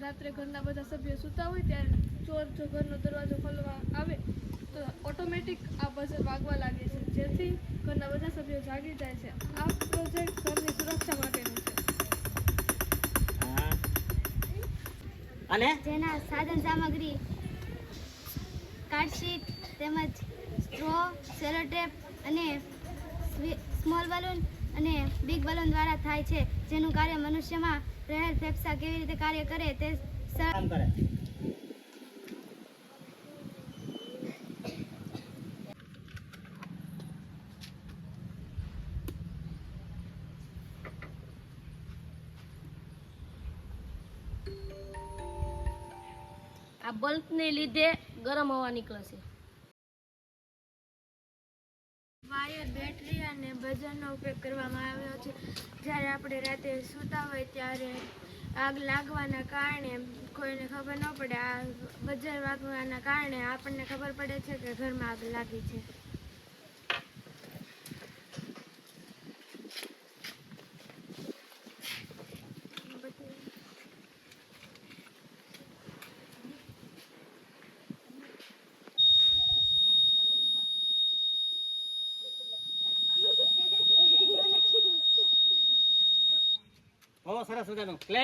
રાત્રે ઘરના બધા સભ્યો સૂતા હોય ત્યારે ચોર જો ઘરનો દરવાજો ખોલવા આવે તો ઓટોમેટિક આ બઝર વાગવા લાગે છે, જેથી ઘરના બધા સભ્યો જાગી જાય છે. આ પ્રોજેક્ટ ઘરની સુરક્ષા માટેનો છે. અને જેના સાધન સામગ્રી કાર્ડશીટ તેમજ સ્ટ્રો, સેલોટેપ અને સ્મોલ બલૂન અને બિગ બલૂન દ્વારા થાય છે, જેનું કાર્ય મનુષ્યમાં રહેલ ફેફસા કેવી રીતે કાર્ય કરે તે કામ કરે. આ બલ્બને લીધે ગરમ હવા નીકળે છે. વાયર, બેટરી અને બઝરનો ઉપયોગ કરવામાં આવ્યો છે. જ્યારે આપણે રાતે સૂતા હોય ત્યારે આગ લાગવાના કારણે કોઈને ખબર ન પડે. આ બઝર વાગવાના કારણે આપણને ખબર પડે છે કે ઘરમાં આગ લાગી છે. બહુ સરસ મજાનું પ્લે.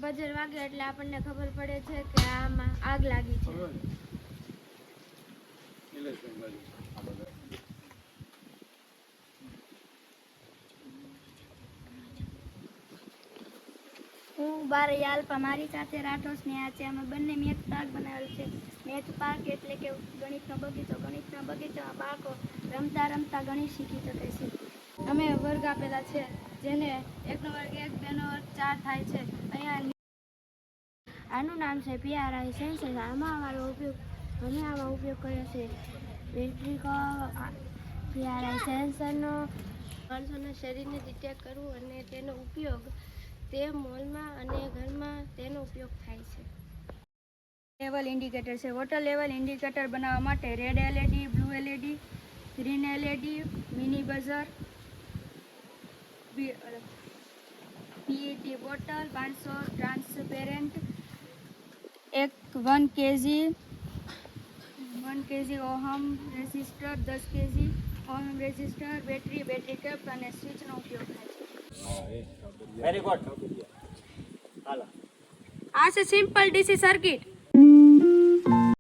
બઝર વાગે એટલે આપણને ખબર પડે છે કે આમાં આગ લાગી છે. હું બારે યાલ્પા, મારી સાથે રાઠોડ સ્નેહા છે. અમે બંને મેથ પાર્ક બનાવેલ છે. મેથ પાર્ક એટલે કે ગણિતનો બગીચો. ગણિતના બગીચામાં બાળકો રમતા રમતા ગણિત શીખી શકે છે. અમે વર્ગ આપેલા છે, જેને 1 નો વર્ગ 1, 2 નો વર્ગ 4 થાય છે. અહીંયા આનું નામ છે PRI સેન્સર. આમાં અમારો ઉપયોગ કર્યો છે બેટરી PRI સેન્સરનો. માણસોના શરીરને ડિટેક્ટ કરવું અને તેનો ઉપયોગ તે મોલમાં અને ઘરમાં તેનો ઉપયોગ થાય છે. લેવલ ઇન્ડિકેટર છે. વોટર લેવલ ઇન્ડિકેટર બનાવવા માટે red LED, blue LED, green LED, mini buzzer, PET bottle, 500 transparent, 1 kg ohm resistor, 10 kg ohm resistor, battery cap અને સ્વિચનો ઉપયોગ થાય છે. Very good. હાલો. આ છે સિમ્પલ DC સર્કિટ.